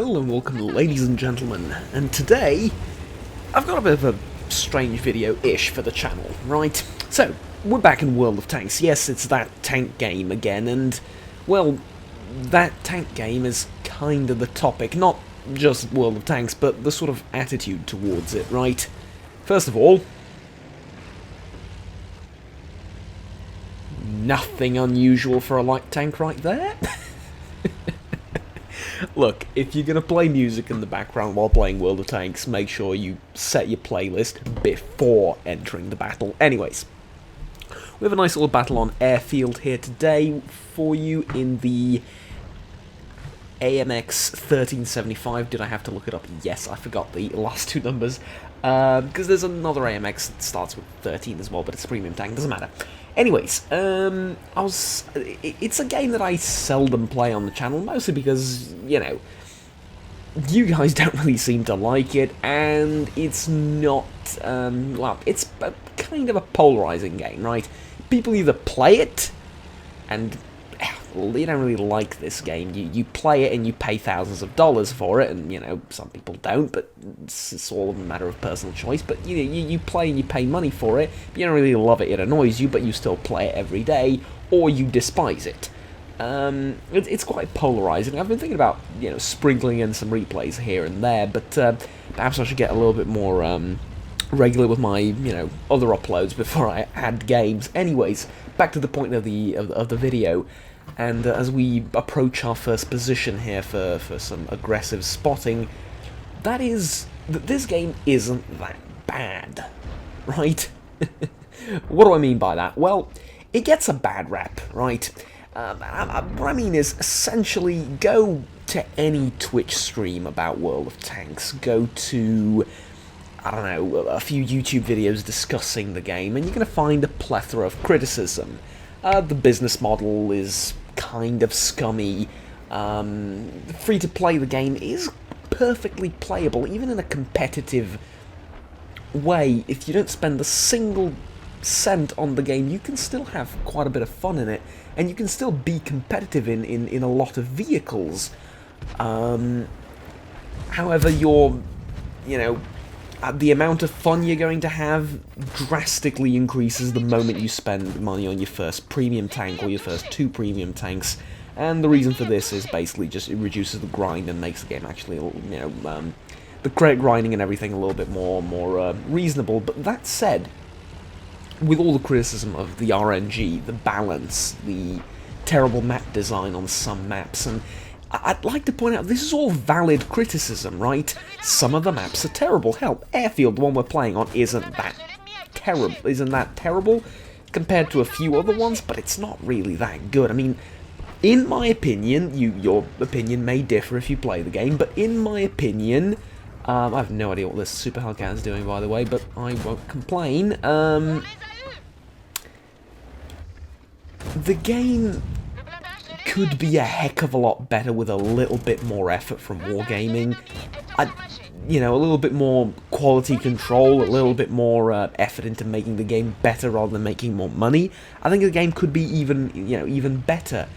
Hello and welcome, ladies and gentlemen, and today I've got a bit of a strange video-ish for the channel, right? So, we're back in World of Tanks. Yes, it's that tank game again, and, well, that tank game is kind of the topic, not just World of Tanks, but the sort of attitude towards it, right? First of all, nothing unusual for a light tank right there. Look, if you're going to play music in the background while playing World of Tanks, make sure you set your playlist before entering the battle. Anyways, we have a nice little battle on Airfield here today for you in the AMX 1375. Did I have to look it up? Yes, I forgot the last two numbers. Because there's another AMX that starts with 13 as well, but it's a premium tank, doesn't matter. Anyways, it's a game that I seldom play on the channel, mostly because, you know, you guys don't really seem to like it, and it's not, well, it's kind of a polarizing game, right? People either play it, and you don't really like this game. You play it and you pay thousands of dollars for it, and, you know, some people don't, but it's all a matter of personal choice. But, you know, you play and you pay money for it, but you don't really love it, it annoys you, but you still play it every day, or you despise it. It's quite polarizing. I've been thinking about, you know, sprinkling in some replays here and there, but perhaps I should get a little bit more regular with my, you know, other uploads before I add games. Anyways, back to the point of the video. And as we approach our first position here for some aggressive spotting, that is that this game isn't that bad, right? What do I mean by that? Well, it gets a bad rap, right? What I mean is, essentially, go to any Twitch stream about World of Tanks, go to, I don't know, a few YouTube videos discussing the game, and you're going to find a plethora of criticism. The business model is kind of scummy. Free to play the game is perfectly playable, even in a competitive way. If you don't spend a single cent on the game, you can still have quite a bit of fun in it, and you can still be competitive in a lot of vehicles. However, you know, the amount of fun you're going to have drastically increases the moment you spend money on your first premium tank or your first two premium tanks, and the reason for this is basically just it reduces the grind and makes the game actually, you know, the credit grinding and everything a little bit more reasonable. But that said, with all the criticism of the RNG, the balance, the terrible map design on some maps, and I'd like to point out, this is all valid criticism, right? Some of the maps are terrible. Hell, Airfield, the one we're playing on, isn't that terrible compared to a few other ones, but it's not really that good. I mean, in my opinion, your opinion may differ if you play the game, but in my opinion, I have no idea what this Super Hellcat is doing, by the way, but I won't complain. The game could be a heck of a lot better with a little bit more effort from Wargaming. You know, a little bit more quality control, a little bit more effort into making the game better rather than making more money. I think the game could be even better.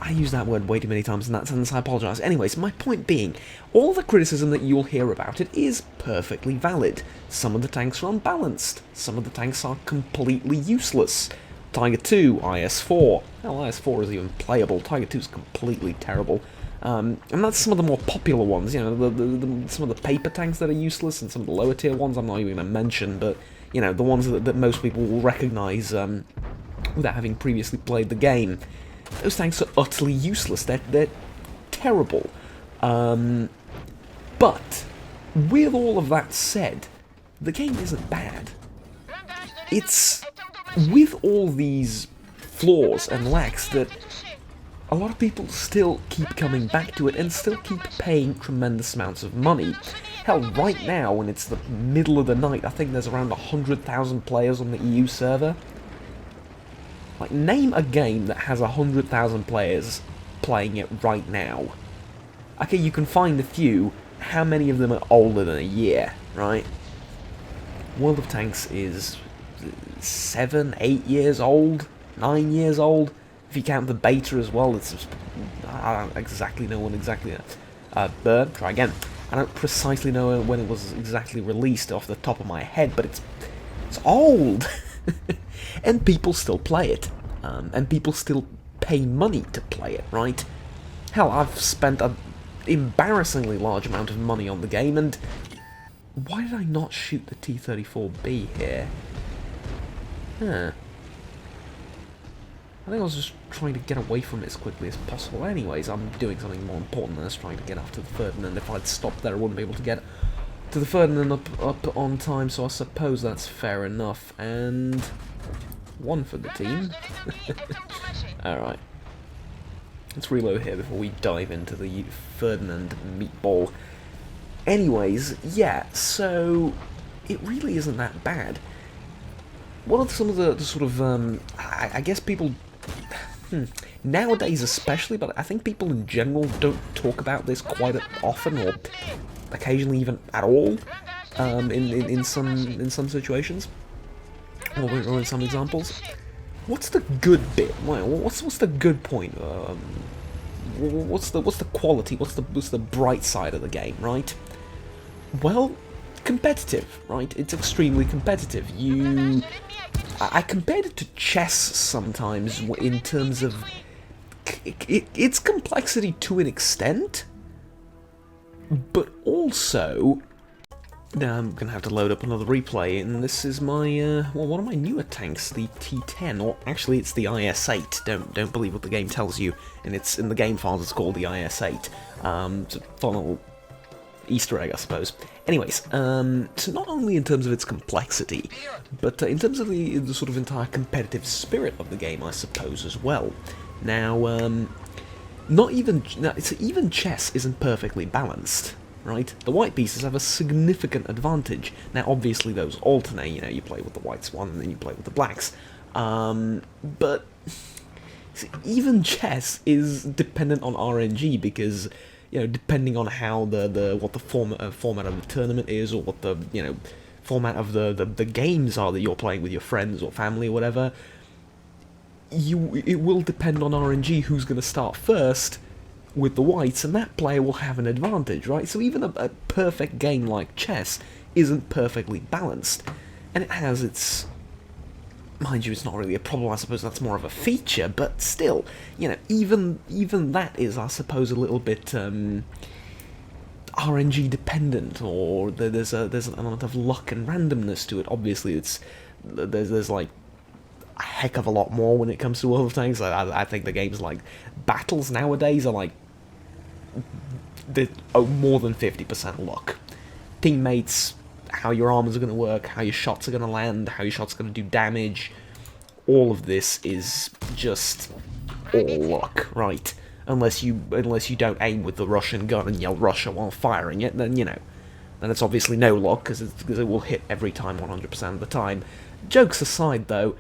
I use that word way too many times in that sentence, I apologise. Anyways, my point being, all the criticism that you'll hear about it is perfectly valid. Some of the tanks are unbalanced, some of the tanks are completely useless. Tiger 2, IS-4. Hell, IS-4 is even playable. Tiger 2 is completely terrible. And that's some of the more popular ones, you know, some of the paper tanks that are useless, and some of the lower tier ones I'm not even going to mention, but, you know, the ones that most people will recognise without having previously played the game. Those tanks are utterly useless. They're terrible. But, with all of that said, the game isn't bad. It's with all these flaws and lacks that a lot of people still keep coming back to it and still keep paying tremendous amounts of money. Hell, right now, when it's the middle of the night, I think there's around 100,000 players on the EU server. Like, name a game that has 100,000 players playing it right now. Okay, you can find a few. How many of them are older than a year, right? World of Tanks is 7, 8 years old, 9 years old. If you count the beta as well, it's just, I don't exactly know when exactly. Try again. I don't precisely know when it was exactly released off the top of my head, but it's old, and people still play it, and people still pay money to play it, right? Hell, I've spent an embarrassingly large amount of money on the game, and why did I not shoot the T-34B here? Huh. I think I was just trying to get away from it as quickly as possible. Anyways, I'm doing something more important than just trying to get after the Ferdinand. If I'd stopped there, I wouldn't be able to get to the Ferdinand up on time, so I suppose that's fair enough. And one for the team. Alright. Let's reload here before we dive into the Ferdinand meatball. Anyways, yeah, so it really isn't that bad. What are some of the sort of, I guess people, nowadays especially, but I think people in general don't talk about this quite often, or occasionally even at all, in some situations, or in some examples. What's the good bit? What's the good point? What's the quality? What's the bright side of the game, right? Well, competitive, right? It's extremely competitive. I compared it to chess sometimes in terms of its complexity to an extent, but also. Now I'm gonna have to load up another replay, and this is my well, one of my newer tanks, the T10, or actually it's the IS-8. Don't believe what the game tells you, and it's in the game files. It's called the IS-8. It's a fun little Easter egg, I suppose. Anyways, so not only in terms of its complexity, but in terms of the sort of entire competitive spirit of the game, I suppose, as well. Now, even chess isn't perfectly balanced, right? The white pieces have a significant advantage. Now, obviously, those alternate, you play with the whites one, and then you play with the blacks. But even chess is dependent on RNG, because depending on how what the format of the tournament is, or what the format of the games are that you're playing with your friends or family or whatever, it will depend on RNG who's going to start first with the whites, and that player will have an advantage, right? So even a perfect game like chess isn't perfectly balanced, and it has its. Mind you, it's not really a problem, I suppose that's more of a feature, but still, even that is, I suppose, a little bit RNG dependent, or there's an element of luck and randomness to it. Obviously, there's like a heck of a lot more when it comes to World of Tanks. I think the games like battles nowadays are like more than 50% luck. Teammates, how your armors are going to work, how your shots are going to land, how your shots are going to do damage, all of this is just all luck, right? Unless you don't aim with the Russian gun and yell Russia while firing it, then then it's obviously no luck, because it will hit every time 100% of the time. Jokes aside, though,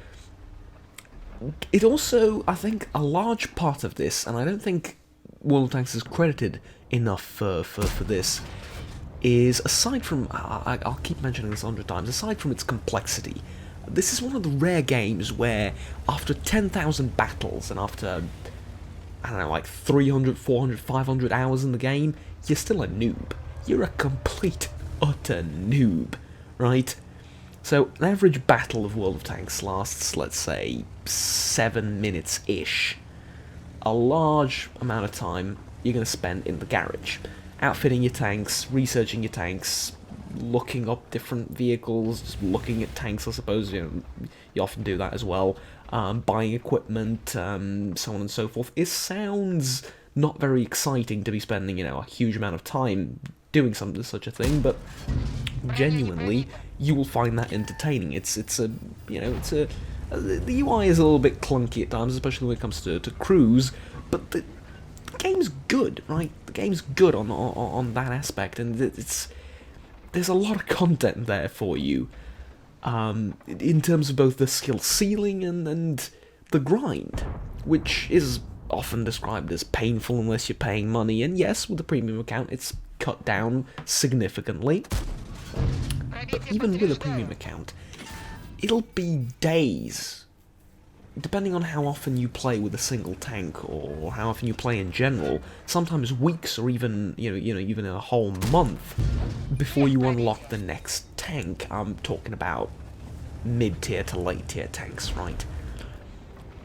it also, I think, a large part of this, and I don't think World of Tanks is credited enough for this, is, aside from, I'll keep mentioning this 100 times, aside from its complexity, this is one of the rare games where, after 10,000 battles, and after, I don't know, like 300, 400, 500 hours in the game, you're still a noob. You're a complete, utter noob, right? So, an average battle of World of Tanks lasts, let's say, 7 minutes-ish. A large amount of time you're going to spend in the garage, outfitting your tanks, researching your tanks, looking up different vehicles, just looking at tanks, I suppose, you often do that as well, buying equipment, so on and so forth. It sounds not very exciting to be spending, a huge amount of time doing such a thing, but genuinely, you will find that entertaining. The UI is a little bit clunky at times, especially when it comes to crews, but the game's good, right? The game's good on that aspect, and there's a lot of content there for you, in terms of both the skill ceiling and the grind, which is often described as painful unless you're paying money, and yes, with the premium account, it's cut down significantly. But even with a premium account, it'll be days depending on how often you play with a single tank or how often you play in general, sometimes weeks or even even a whole month before you unlock the next tank. I'm talking about mid-tier to late-tier tanks, right?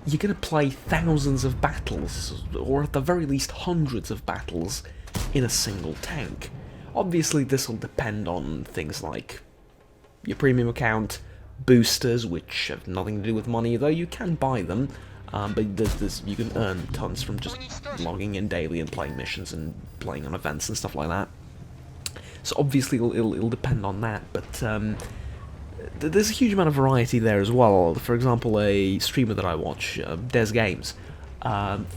You're gonna play thousands of battles, or at the very least hundreds of battles, in a single tank. Obviously, this will depend on things like your premium account, boosters, which have nothing to do with money, though you can buy them, but you can earn tons from just logging in daily and playing missions and playing on events and stuff like that. So obviously it'll depend on that, but there's a huge amount of variety there as well. For example, a streamer that I watch, Des Games,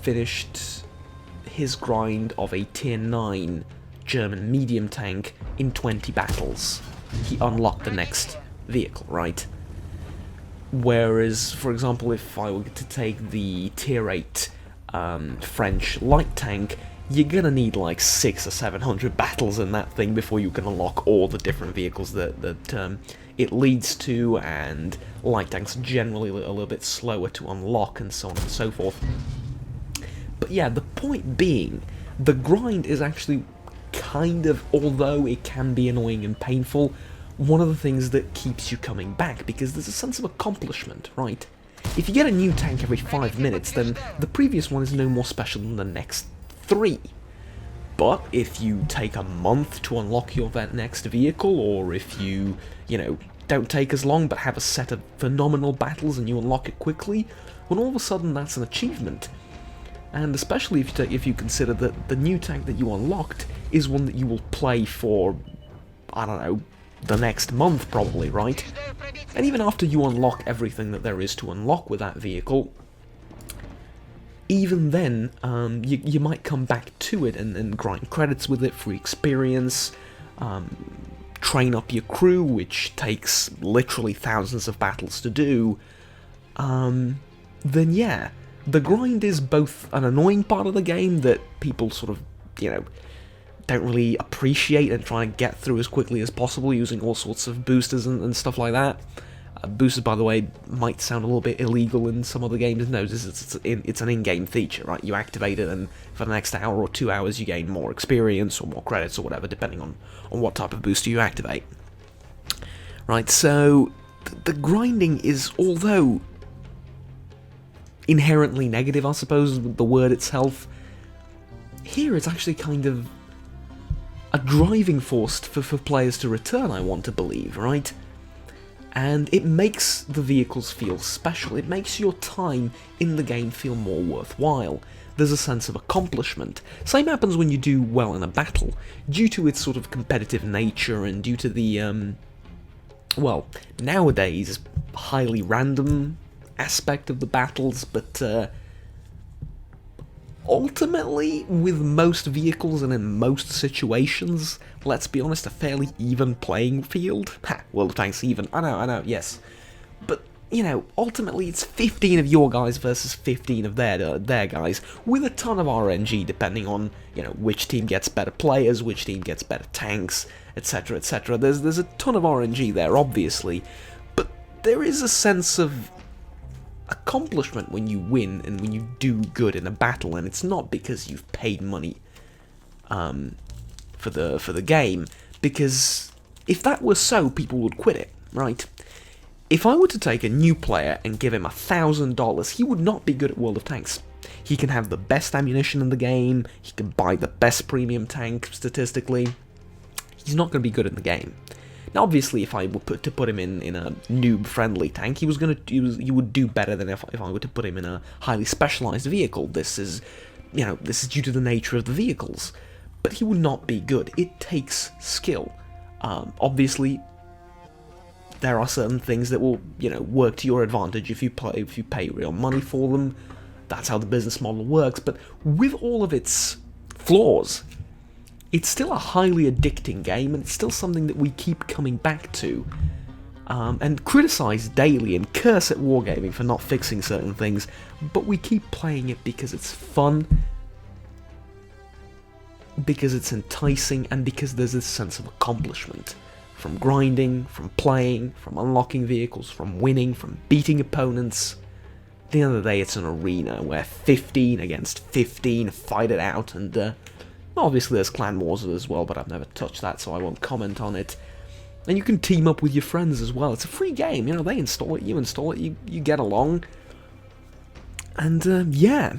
finished his grind of a tier 9 German medium tank in 20 battles. He unlocked the next vehicle, right? Whereas, for example, if I were to take the tier 8 French light tank, you're gonna need like 600 or 700 battles in that thing before you can unlock all the different vehicles that it leads to, and light tanks are generally a little bit slower to unlock, and so on and so forth. But yeah, the point being, the grind is actually kind of, although it can be annoying and painful, one of the things that keeps you coming back, because there's a sense of accomplishment, right? If you get a new tank every 5 minutes, then the previous one is no more special than the next 3. But if you take a month to unlock your next vehicle, or if you don't take as long but have a set of phenomenal battles and you unlock it quickly, well, all of a sudden that's an achievement. And especially if you consider that the new tank that you unlocked is one that you will play for, I don't know, the next month probably, right? And even after you unlock everything that there is to unlock with that vehicle, even then, you might come back to it and grind credits with it, free experience, train up your crew, which takes literally thousands of battles to do, then yeah, the grind is both an annoying part of the game that people sort of, don't really appreciate and try and get through as quickly as possible using all sorts of boosters and stuff like that. Boosters, by the way, might sound a little bit illegal in some other games. No, it's an in-game feature, right? You activate it, and for the next hour or 2 hours you gain more experience or more credits or whatever, depending on what type of booster you activate. Right, so the grinding is, although inherently negative, I suppose, with the word itself, here it's actually kind of a driving force for players to return, I want to believe, right? And it makes the vehicles feel special. It makes your time in the game feel more worthwhile. There's a sense of accomplishment. Same happens when you do well in a battle. Due to its sort of competitive nature and due to the, well, nowadays, highly random aspect of the battles, but ultimately, with most vehicles and in most situations, let's be honest, a fairly even playing field. Ha, World of Tanks even. I know, yes. But, ultimately it's 15 of your guys versus 15 of their guys, with a ton of RNG depending on, which team gets better players, which team gets better tanks, etc, etc. There's a ton of RNG there, obviously, but there is a sense of accomplishment when you win and when you do good in a battle, and it's not because you've paid money for the game, because if that were so, people would quit it, right? If I were to take a new player and give him $1,000, he would not be good at World of Tanks. He can have the best ammunition in the game, he can buy the best premium tank statistically, he's not going to be good in the game. Now, obviously, if I were to put him in a noob-friendly tank, he would do better than if I were to put him in a highly specialized vehicle. This is due to the nature of the vehicles, but he would not be good. It takes skill. Obviously, there are certain things that will work to your advantage if you pay real money for them. That's how the business model works. But with all of its flaws, it's still a highly addicting game, and it's still something that we keep coming back to, and criticize daily and curse at Wargaming for not fixing certain things, but we keep playing it because it's fun, because it's enticing, and because there's this sense of accomplishment. From grinding, from playing, from unlocking vehicles, from winning, from beating opponents. the end of the day, it's an arena where 15 against 15 fight it out, and obviously there's clan wars as well, but I've never touched that, so I won't comment on it. And you can team up with your friends as well. It's a free game, you know, they install it, you get along. And, yeah.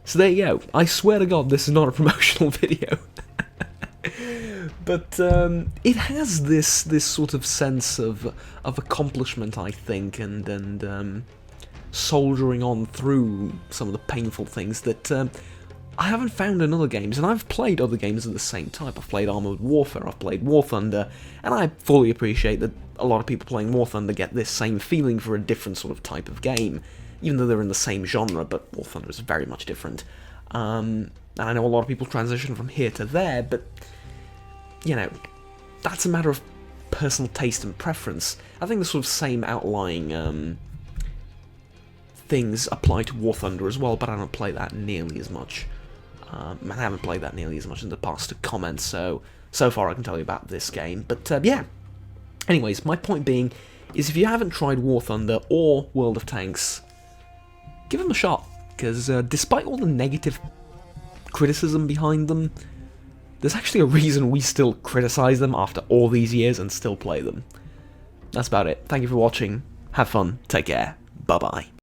So there you go. I swear to God, this is not a promotional video. But, it has this sort of sense of accomplishment, I think, and soldiering on through some of the painful things that, I haven't found in other games, and I've played other games of the same type. I've played Armored Warfare, I've played War Thunder, and I fully appreciate that a lot of people playing War Thunder get this same feeling for a different sort of type of game, even though they're in the same genre, but War Thunder is very much different. And I know a lot of people transition from here to there, but, you know, that's a matter of personal taste and preference. I think the sort of same outlying things apply to War Thunder as well, but I don't play that nearly as much. I haven't played that nearly as much in the past to comment, so far I can tell you about this game. But, yeah. Anyways, my point being is if you haven't tried War Thunder or World of Tanks, give them a shot, because despite all the negative criticism behind them, there's actually a reason we still criticize them after all these years and still play them. That's about it. Thank you for watching. Have fun. Take care. Bye-bye.